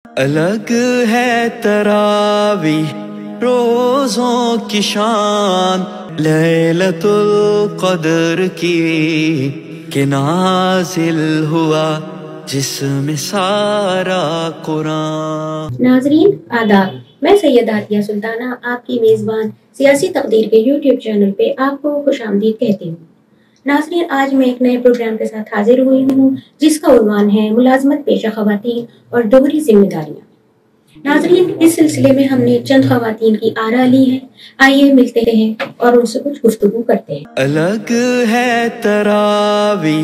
الگ ہے تراوی روزوں کی شان لیلۃ القدر کی کہ نازل ہوا جس میں سارا قرآن۔ ناظرین آداب، میں سید عطیہ سلطانہ آپ کی میزبان سیاسی تقدیر کے یوٹیوب چینل پہ آپ کو خوش آمدید کہتی ہوں۔ ناظرین، آج میں ایک نئے پروگرام کے ساتھ حاضر ہوئی ہوں جس کا عنوان ہے ملازمت پیشہ خواتین اور دوہری ذمہ داریاں۔ ناظرین، اس سلسلے میں ہم نے چند خواتین کی آراء لی ہیں، آئیے ملتے ہیں اور ان سے کچھ گفتگو کرتے ہیں۔ الگ ہے تراوی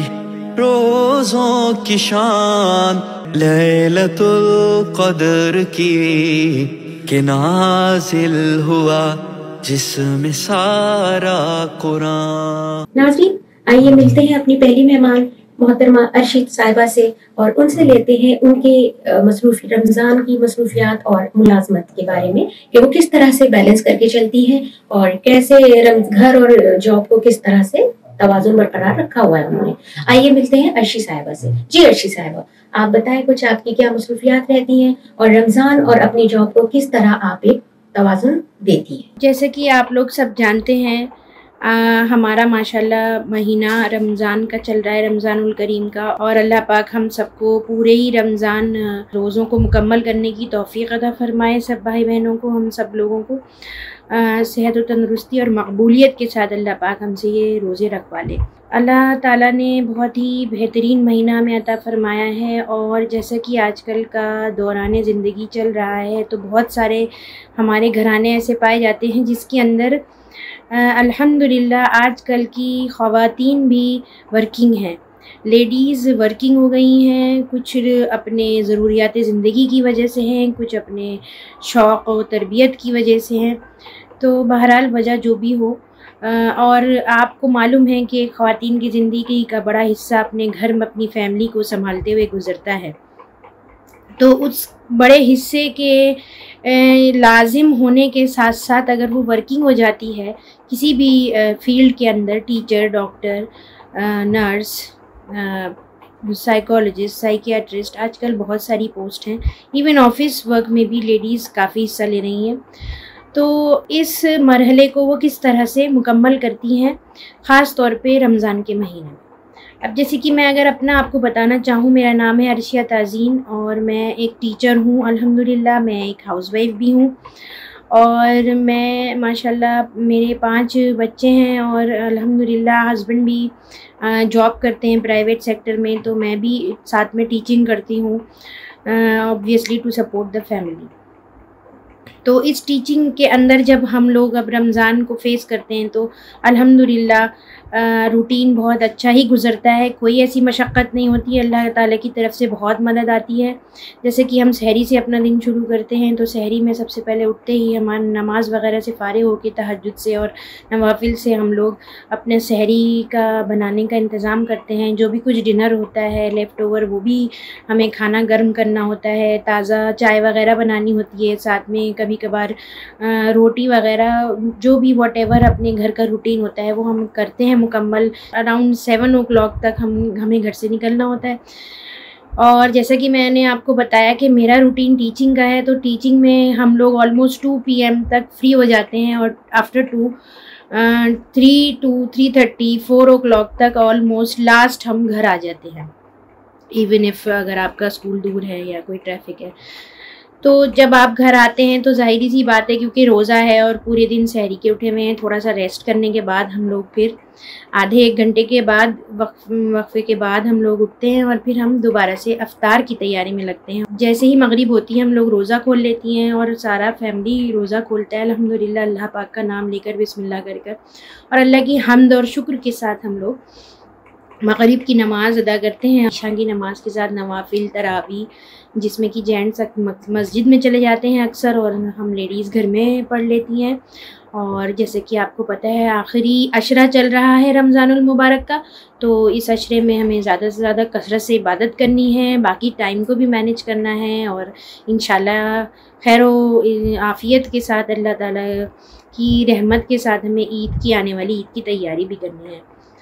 روزوں کی شان لیلۃ القدر کی کہ نازل ہوا جس میں سارا قرآن۔ ناظرین، آئیے ملتے ہیں اپنی پہلی مہمان محترمہ ارشد صاحبہ سے اور ان سے لیتے ہیں ان کے رمضان کی مصروفیات اور ملازمت کے بارے میں کہ وہ کس طرح سے بیلنس کر کے چلتی ہیں اور کیسے گھر اور جاب کو کس طرح سے توازن برقرار رکھا ہوا ہے انہوں نے۔ آئیے ملتے ہیں ارشد صاحبہ سے۔ جی ارشد صاحبہ، آپ بتائیں کچھ آپ کی کیا مصروفیات رہتی ہیں اور رمضان اور اپنی جاب کو کس طرح آپ ایک توازن دیتی ہیں؟ جیسے کہ آپ لوگ سب جانتے ہیں، ہمارا ماشاءاللہ مہینہ رمضان کا چل رہا ہے، رمضان الکریم کا، اور اللہ پاک ہم سب کو پورے ہی رمضان روزوں کو مکمل کرنے کی توفیق عطا فرمائے۔ سب بھائی بہنوں کو، ہم سب لوگوں کو صحت و تندرستی اور مقبولیت کے ساتھ اللہ پاک ہم سے یہ روزے رکھوا لے۔ اللہ تعالیٰ نے بہت ہی بہترین مہینہ میں عطا فرمایا ہے، اور جیسا کہ آج کل کا دوران زندگی چل رہا ہے تو بہت سارے ہمارے گھرانے ایسے پائے جاتے ہیں جس کے اندر الحمدللہ آج کل کی خواتین بھی ورکنگ ہیں، لیڈیز ورکنگ ہو گئی ہیں، کچھ اپنے ضروریات زندگی کی وجہ سے ہیں، کچھ اپنے شوق و تربیت کی وجہ سے ہیں۔ تو بہرحال وجہ جو بھی ہو، اور آپ کو معلوم ہے کہ خواتین کی زندگی کا بڑا حصہ اپنے گھر میں اپنی فیملی کو سنبھالتے ہوئے گزرتا ہے، تو اس بڑے حصے کے لازم ہونے کے ساتھ ساتھ اگر وہ ورکنگ ہو جاتی ہے کسی بھی فیلڈ کے اندر، ٹیچر، ڈاکٹر، نرس، سائیکالوجسٹ، سائیکیاٹرسٹ، آج کل بہت ساری پوسٹ ہیں، ایون آفس ورک میں بھی لیڈیز کافی حصہ لے رہی ہیں، تو اس مرحلے کو وہ کس طرح سے مکمل کرتی ہیں، خاص طور پہ رمضان کے مہینے میں۔ اب جیسے کہ میں اگر اپنا آپ کو بتانا چاہوں، میرا نام ہے عرشیہ تازین اور میں ایک ٹیچر ہوں الحمدللہ، میں ایک ہاؤس وائف بھی ہوں، اور میں ماشاءاللہ میرے 5 بچے ہیں، اور الحمدللہ ہسبینڈ بھی جاب کرتے ہیں پرائیویٹ سیکٹر میں، تو میں بھی ساتھ میں ٹیچنگ کرتی ہوں obviously to support the family. تو اس ٹیچنگ کے اندر جب ہم لوگ اب رمضان کو فیس کرتے ہیں تو الحمدللہ روٹین بہت اچھا ہی گزرتا ہے، کوئی ایسی مشقت نہیں ہوتی ہے، اللہ تعالیٰ کی طرف سے بہت مدد آتی ہے۔ جیسے کہ ہم سحری سے اپنا دن شروع کرتے ہیں، تو سحری میں سب سے پہلے اٹھتے ہی ہمارا نماز وغیرہ سے فارغ ہو کے تہجد سے اور نوافل سے ہم لوگ اپنے سحری کا بنانے کا انتظام کرتے ہیں۔ جو بھی کچھ ڈنر ہوتا ہے لیفٹ اوور، وہ بھی ہمیں کھانا گرم کرنا ہوتا ہے، تازہ چائے وغیرہ بنانی ہوتی ہے، ساتھ میں کبھی کبھار روٹی وغیرہ، جو بھی واٹ ایور اپنے گھر کا روٹین ہوتا ہے وہ ہم کرتے ہیں مکمل۔ اراؤنڈ 7 o'clock تک ہمیں گھر سے نکلنا ہوتا ہے، اور جیسا کہ میں نے آپ کو بتایا کہ میرا روٹین ٹیچنگ کا ہے، تو ٹیچنگ میں ہم لوگ آلموسٹ 2 PM تک فری ہو جاتے ہیں، اور آفٹر 2 3 to 3:30 4 o'clock تک آلموسٹ لاسٹ ہم گھر آ جاتے ہیں، ایون اف اگر آپ کا اسکول دور ہے یا کوئی ٹریفک ہے۔ تو جب آپ گھر آتے ہیں تو ظاہری سی بات ہے، کیونکہ روزہ ہے اور پورے دن سحری کے اٹھے ہوئے ہیں، تھوڑا سا ریسٹ کرنے کے بعد ہم لوگ پھر آدھے 1 گھنٹے کے بعد وقفے کے بعد ہم لوگ اٹھتے ہیں، اور پھر ہم دوبارہ سے افطار کی تیاری میں لگتے ہیں۔ جیسے ہی مغرب ہوتی ہے ہم لوگ روزہ کھول لیتی ہیں، اور سارا فیملی روزہ کھولتا ہے الحمدللہ، اللہ پاک کا نام لے کر، بسم اللہ کر کر، اور اللہ کی حمد اور شکر کے ساتھ ہم لوگ مغرب کی نماز ادا کرتے ہیں، عشاء کی نماز کے ساتھ نوافل، تراویح، جس میں کہ جینٹس مسجد میں چلے جاتے ہیں اکثر، اور ہم لیڈیز گھر میں پڑھ لیتی ہیں۔ اور جیسے کہ آپ کو پتہ ہے آخری عشرہ چل رہا ہے رمضان المبارک کا، تو اس عشرے میں ہمیں زیادہ سے زیادہ کثرت سے عبادت کرنی ہے، باقی ٹائم کو بھی مینیج کرنا ہے، اور انشاءاللہ خیر و عافیت کے ساتھ اللہ تعالیٰ کی رحمت کے ساتھ ہمیں عید کی آنے والی عید کی تیاری بھی کرنی ہے۔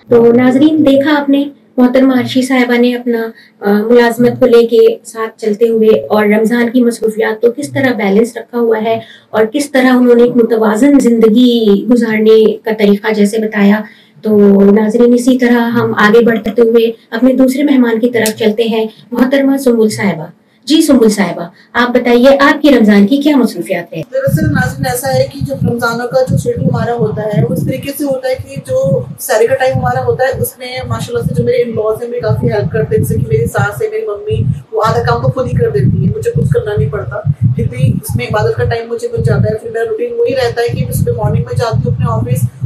تو ناظرین، دیکھا آپ نے محترمہ عرشی صاحبہ نے اپنا ملازمت کو لے کے ساتھ چلتے ہوئے اور رمضان کی مصروفیات کو کس طرح بیلنس رکھا ہوا ہے اور کس طرح انہوں نے ایک متوازن زندگی گزارنے کا طریقہ جیسے بتایا، تو ناظرین اسی طرح ہم آگے بڑھتے ہوئے اپنے دوسرے مہمان کی طرف چلتے ہیں، محترمہ سنبل صاحبہ۔ جی سنبل صاحبہ، آپ بتائیے آپ کی رمضان کی کیا مصروفیات ہیں؟ دراصل ناظرین ایسا ہے کہ جب رمضانوں کا جو شیڈول ہمارا ہوتا ہے اس طریقے سے ہوتا ہے کہ جو سحری کا ٹائم ہمارا ہوتا ہے اس میں ماشاء اللہ سے جو میرے ان لاز ہیں میری کافی ہیلپ کرتے ہیں، جیسے کہ میری ساس ہے، میری ممی، وہ آدھا کام تو خود ہی کر دیتی ہے، مجھے کچھ کرنا نہیں پڑتا، پھر بھی اس میں عبادت کا ٹائم مجھے مل جاتا ہے۔ پھر میرا روٹین وہی رہتا ہے کہ میں صبح مارننگ میں جاتی ہوں اپنے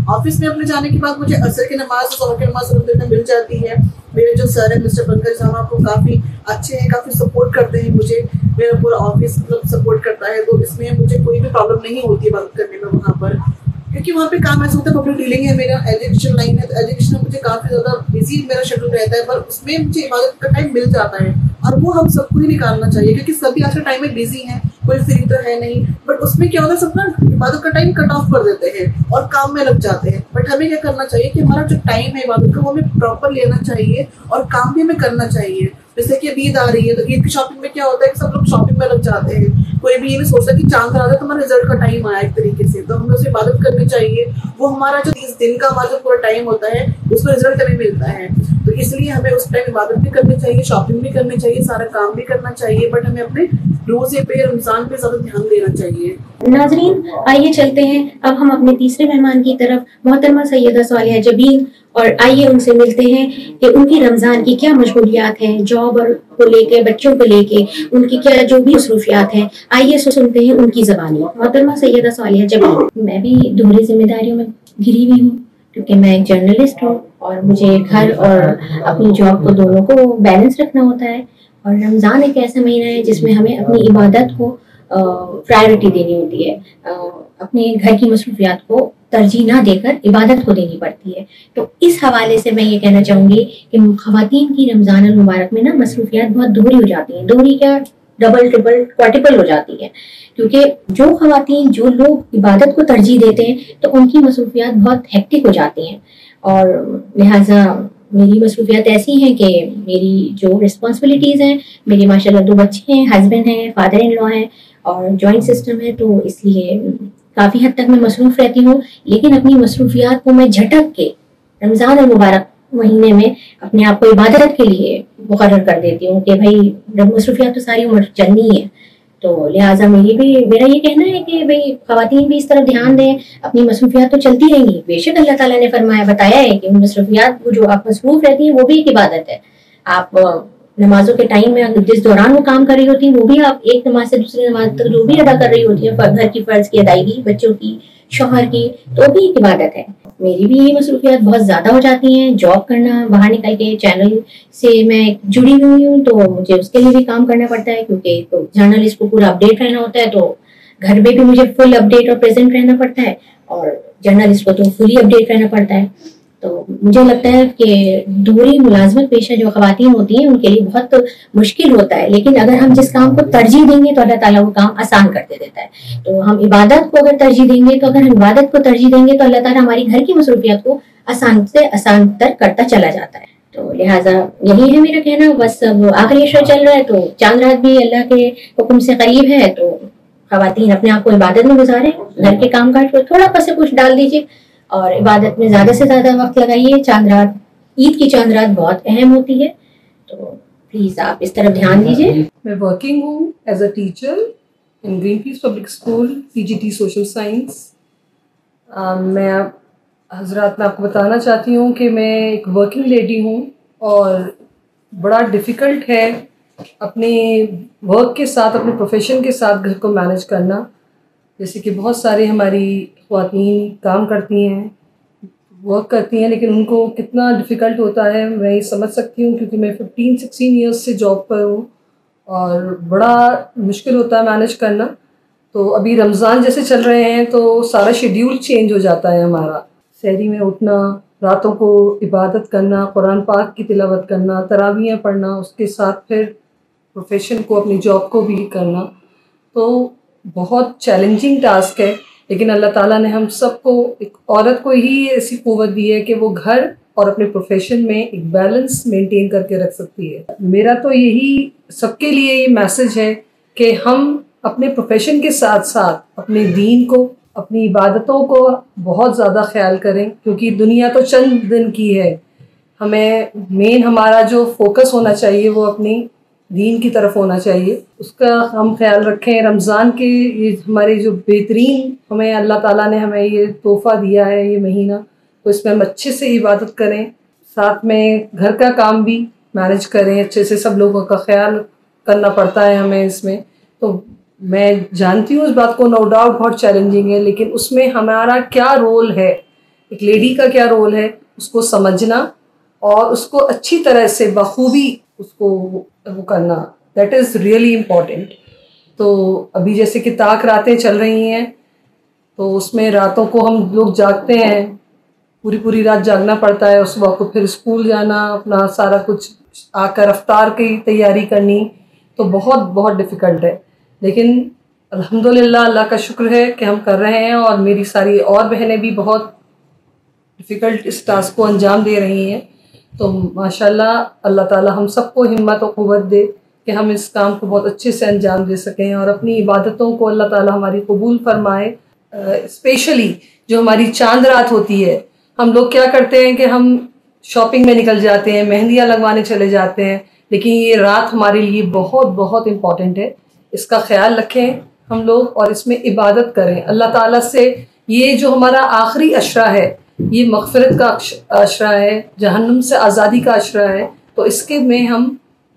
آفس میں، اپنے جانے کے بعد مجھے عصر کی نماز اور ظہر کی نماز میں مل جاتی ہے۔ میرے جو سر ہیں مسٹر پنکج صاحب وہ کافی اچھے ہیں، کافی سپورٹ کرتے ہیں مجھے، میرا پورا آفس مطلب سپورٹ کرتا ہے، تو اس میں مجھے کوئی بھی پرابلم نہیں ہوتی ہے عبادت کرنے میں وہاں پر، کیونکہ وہاں پہ کام ایسا ہوتا ہے، پبلک ڈیلنگ ہے، میرا ایجوکیشن لائن ہے، تو ایجوکیشن میں مجھے کافی زیادہ بزی میرا شیڈول رہتا ہے، پر اس میں مجھے عبادت کا ٹائم مل جاتا ہے، اور وہ ہم سب کو ہی نکالنا چاہیے، کیونکہ سبھی آج کے ٹائم میں بزی ہیں، کوئی فری تو ہے نہیں، بٹ اس میں کیا ہوتا ہے سب نا عبادت کا ٹائم کٹ آف کر دیتے ہیں اور کام میں لگ جاتے ہیں، بٹ ہمیں کیا کرنا چاہیے کہ ہمارا جو ٹائم ہے عبادت کا وہ ہمیں پراپر لینا چاہیے اور کام بھی ہمیں کرنا چاہیے۔ جیسے کہ اب عید آ رہی ہے تو عید کی شاپنگ میں کیا ہوتا ہے کہ سب لوگ شاپنگ میں لگ جاتے ہیں، کوئی بھی یہ نہیں سوچتا کہ چاند آتا ہے تو ہمارا رزلٹ کا ٹائم آیا ایک طریقے سے، تو ہمیں اسے عبادت کرنی چاہیے، وہ ہمارا جو 30 دن کا ہمارا جو پورا ٹائم ہوتا ہے اس میں رزلٹ ہمیں ملتا ہے، تو اس لیے ہمیں اس ٹائم عبادت بھی کرنی چاہیے، شاپنگ بھی کرنی چاہیے، سارا کام بھی کرنا چاہیے، بٹ ہمیں اپنے روزے پہ رمضان پہ زیادہ دھیان دینا چاہیے۔ ناظرین آئیے چلتے ہیں اب ہم اپنے تیسرے مہمان کی طرف، محترمہ سیدہ صالحہ جبین، اور آئیے ان سے ملتے ہیں کہ ان کی رمضان کی کیا مشغولیات ہیں، جاب اور کو لے کے، بچوں کو لے کے ان کی کیا جو بھی مصروفیات ہیں، آئیے سنتے ہیں ان کی زبانی۔ محترمہ سیدہ صالحہ جبین۔ میں بھی دوہری ذمہ داریوں میں گھری ہوئی ہوں کیونکہ میں ایک جرنلسٹ ہوں اور مجھے گھر اور اپنی جاب کو دونوں کو بیلنس رکھنا ہوتا ہے، اور رمضان ایک ایسا مہینہ ہے جس میں ہمیں اپنی عبادت کو پرائرٹی دینی ہوتی ہے، اپنے گھر کی مصروفیات کو ترجیح نہ دے کر عبادت کو دینی پڑتی ہے۔ تو اس حوالے سے میں یہ کہنا چاہوں گی کہ خواتین کی رمضان المبارک میں نا مصروفیات بہت دوہری ہو جاتی ہیں، دوہری کیا ڈبل ٹرپل کوارٹیپل ہو جاتی ہے، کیونکہ جو خواتین جو لوگ عبادت کو ترجیح دیتے ہیں تو ان کی مصروفیات بہت ہیکٹک ہو جاتی ہیں، اور لہٰذا میری مصروفیات ایسی ہیں کہ میری جو رسپانسبلٹیز ہیں، میرے ماشاء اللہ 2 بچے ہیں، ہسبینڈ ہیں، فادر ان لا ہیں اور جوائنٹ سسٹم ہے، تو اس لیے کافی حد تک میں مصروف رہتی ہوں، لیکن اپنی مصروفیات کو میں جھٹک کے رمضان المبارک مہینے میں اپنے آپ کو عبادت کے لیے مقرر کر دیتی ہوں کہ بھائی مصروفیات تو ساری عمر چلنی ہے، تو لہٰذا میرا یہ کہنا ہے کہ بھائی خواتین بھی اس طرف دھیان دیں، اپنی مصروفیات تو چلتی رہیں گی، بے شک اللہ تعالیٰ نے بتایا ہے کہ مصروفیات وہ جو آپ مصروف رہتی ہیں وہ بھی ایک عبادت ہے۔ آپ نمازوں کے ٹائم میں جس دوران وہ کام کر رہی ہوتی ہیں وہ بھی آپ ایک نماز سے دوسری نماز تک جو بھی ادا کر رہی ہوتی ہے، گھر کی فرض کی ادائیگی، بچوں کی، شوہر کی، تو بھی ایک عبادت ہے۔ میری بھی یہ مصروفیات بہت زیادہ ہو جاتی ہیں، جاب کرنا، باہر نکل کے چینل سے میں جڑی ہوئی ہوں تو مجھے اس کے لیے بھی کام کرنا پڑتا ہے، کیونکہ جرنلسٹ کو پورا اپڈیٹ رہنا ہوتا ہے، تو گھر میں بھی مجھے فل اپڈیٹ اور پریزنٹ رہنا پڑتا ہے، اور جرنلسٹ کو تو فلی اپڈیٹ رہنا پڑتا ہے۔ تو مجھے لگتا ہے کہ دوہری ملازمت پیشہ جو خواتین ہوتی ہیں ان کے لیے بہت مشکل ہوتا ہے، لیکن اگر ہم جس کام کو ترجیح دیں گے تو اللہ تعالیٰ وہ کام آسان کر دیتا ہے۔ تو ہم عبادت کو اگر ترجیح دیں گے، تو اگر ہم عبادت کو ترجیح دیں گے تو اللہ تعالیٰ ہماری گھر کی مصروفیات کو آسان سے آسان تر کرتا چلا جاتا ہے۔ تو لہٰذا یہی ہے میرا کہنا، بس اب آخری عشرہ چل رہا ہے تو چاند رات بھی اللہ کے حکم سے قریب ہے، تو خواتین اپنے آپ کو عبادت میں گزاریں، گھر کے کام کاج کو تھوڑا پس پوچھ ڈال دیجیے اور عبادت میں زیادہ سے زیادہ وقت لگائیے۔ چاند رات، عید کی چاند رات بہت اہم ہوتی ہے، تو پلیز آپ اس طرف دھیان دیجیے۔ میں ورکنگ ہوں as a teacher in green peace public school, PGT social science. میں حضرات میں آپ کو بتانا چاہتی ہوں کہ میں ایک ورکنگ لیڈی ہوں، اور بڑا ڈیفیکلٹ ہے اپنے ورک کے ساتھ، اپنے پروفیشن کے ساتھ گھر کو مینیج کرنا۔ جیسے کہ بہت سارے ہماری خواتین کام کرتی ہیں، ورک کرتی ہیں، لیکن ان کو کتنا ڈیفیکلٹ ہوتا ہے میں یہ سمجھ سکتی ہوں، کیونکہ میں 15-16 ایئرس سے جاب پر ہوں اور بڑا مشکل ہوتا ہے مینیج کرنا۔ تو ابھی رمضان جیسے چل رہے ہیں تو سارا شیڈیول چینج ہو جاتا ہے ہمارا، سحری میں اٹھنا، راتوں کو عبادت کرنا، قرآن پاک کی تلاوت کرنا، تراویحیں پڑھنا، اس کے ساتھ پھر پروفیشن کو، اپنی جاب کو بھی کرنا، تو بہت چیلنجنگ ٹاسک ہے۔ لیکن اللہ تعالیٰ نے ہم سب کو، ایک عورت کو ہی ایسی قوت دی ہے کہ وہ گھر اور اپنے پروفیشن میں ایک بیلنس مینٹین کر کے رکھ سکتی ہے. میرا تو یہی سب کے لیے یہ میسج ہے کہ ہم اپنے پروفیشن کے ساتھ ساتھ اپنے دین کو، اپنی عبادتوں کو بہت زیادہ خیال کریں، کیونکہ دنیا تو چند دن کی ہے. ہمیں مین ہمارا جو فوکس ہونا چاہیے وہ اپنی دین کی طرف ہونا چاہیے، اس کا ہم خیال رکھیں. رمضان کے یہ ہمارے جو بہترین ہمیں اللہ تعالیٰ نے ہمیں یہ تحفہ دیا ہے یہ مہینہ، تو اس میں ہم اچھے سے عبادت کریں، ساتھ میں گھر کا کام بھی مینج کریں اچھے سے. سب لوگوں کا خیال کرنا پڑتا ہے ہمیں اس میں. تو میں جانتی ہوں اس بات کو، نو ڈاؤٹ بہت چیلنجنگ ہے، لیکن اس میں ہمارا کیا رول ہے، ایک لیڈی کا کیا رول ہے، اس کو سمجھنا اور اس کو اچھی طرح سے بخوبی اس کو وہ کرنا، دیٹ از ریئلی امپورٹنٹ. تو ابھی جیسے کہ طاق راتیں چل رہی ہیں، تو اس میں راتوں کو ہم لوگ جاگتے ہیں، پوری رات جاگنا پڑتا ہے. اس وقت پھر اسکول جانا، اپنا سارا کچھ آ کر افطار کی تیاری کرنی، تو بہت ڈیفیکلٹ ہے. لیکن الحمدللہ اللہ کا شکر ہے کہ ہم کر رہے ہیں، اور میری ساری اور بہنیں بھی بہت ڈیفیکلٹ اس ٹاسک کو انجام دے رہی ہیں. تو ماشاءاللہ اللہ تعالی ہم سب کو ہمت و قوت دے کہ ہم اس کام کو بہت اچھے سے انجام دے سکیں، اور اپنی عبادتوں کو اللہ تعالی ہماری قبول فرمائے. اسپیشلی جو ہماری چاند رات ہوتی ہے، ہم لوگ کیا کرتے ہیں کہ ہم شاپنگ میں نکل جاتے ہیں، مہندیاں لگوانے چلے جاتے ہیں، لیکن یہ رات ہمارے لیے بہت امپورٹنٹ ہے. اس کا خیال رکھیں ہم لوگ، اور اس میں عبادت کریں اللہ تعالیٰ سے. یہ جو ہمارا آخری عشرہ ہے، یہ مغفرت کا عشرہ ہے، جہنم سے آزادی کا عشرہ ہے. تو اس کے میں ہم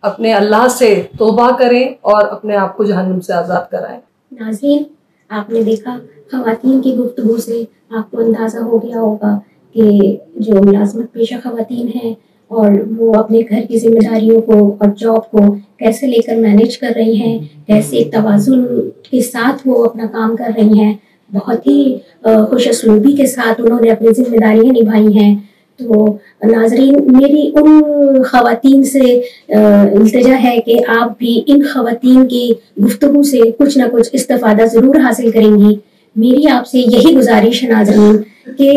اپنے اللہ سے توبہ کریں اور اپنے آپ کو جہنم سے آزاد کرائیں. ناظرین، آپ نے دیکھا خواتین کی گفتگو سے آپ کو اندازہ ہو گیا ہوگا کہ جو ملازمت پیشہ خواتین ہیں اور وہ اپنے گھر کی ذمہ داریوں کو اور جاب کو کیسے لے کر مینیج کر رہی ہیں، کیسے توازن کے ساتھ وہ اپنا کام کر رہی ہیں، بہت ہی خوش اسلوبی کے ساتھ انہوں نے اپنی ذمہ داریاں نبھائی ہیں. تو ناظرین، میری ان خواتین سے التجا ہے کہ آپ بھی ان خواتین کی گفتگو سے کچھ نہ کچھ استفادہ ضرور حاصل کریں گی. میری آپ سے یہی گزارش ہے ناظرین کہ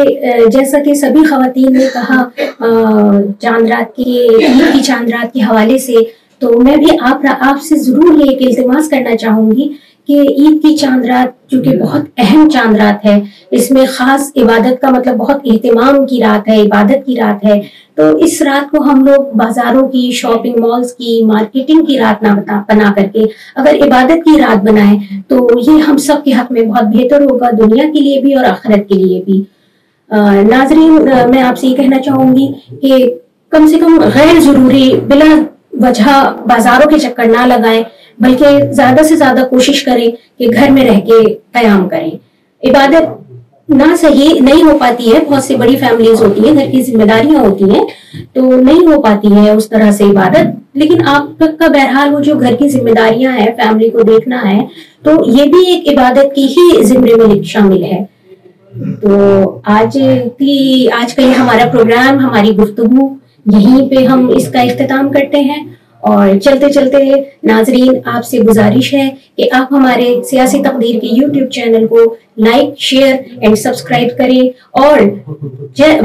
جیسا کہ سبھی خواتین نے کہا چاند رات کی عید کی چاند رات کے حوالے سے، تو میں بھی آپ سے ضرور یہ ایک التماس کرنا چاہوں گی کہ عید کی چاند رات چونکہ بہت اہم چاند رات ہے، اس میں خاص عبادت کا مطلب بہت اہتمام کی رات ہے، عبادت کی رات ہے. تو اس رات کو ہم لوگ بازاروں کی، شاپنگ مالز کی، مارکیٹنگ کی رات نہ بنا کر کے اگر عبادت کی رات بنائیں تو یہ ہم سب کے حق میں بہت بہتر ہوگا، دنیا کے لیے بھی اور آخرت کے لیے بھی. ناظرین، میں آپ سے یہ کہنا چاہوں گی کہ کم سے کم غیر ضروری بلا وجہ بازاروں کے چکر نہ لگائیں، بلکہ زیادہ سے زیادہ کوشش کریں کہ گھر میں رہ کے قیام کریں. عبادت نہ صحیح نہیں ہو پاتی ہے، بہت سی بڑی فیملیز ہوتی ہیں، گھر کی ذمہ داریاں ہوتی ہیں، تو نہیں ہو پاتی ہے اس طرح سے عبادت. لیکن آپ کا بہرحال وہ جو گھر کی ذمہ داریاں ہیں، فیملی کو دیکھنا ہے، تو یہ بھی ایک عبادت کی ہی زمرے میں شامل ہے. تو آج کا یہ ہمارا پروگرام، ہماری گفتگو یہیں پہ ہم اس کا اختتام کرتے ہیں. اور چلتے چلتے ناظرین، آپ سے گزارش ہے کہ آپ ہمارے سیاسی تقدیر کے یوٹیوب چینل کو لائک، شیئر اینڈ سبسکرائب کریں، اور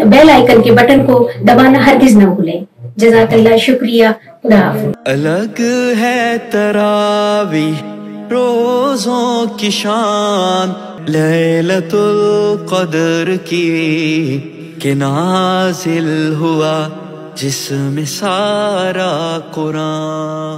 بیل آئیکن کے بٹن کو دبانا ہرگز نہ بھولیں. جزاک اللہ، شکریہ، خدا حافظ. الگ ہے تراویح روزوں کی شان لیلۃ القدر کی، کہ نازل ہوا جس میں سارا قرآن.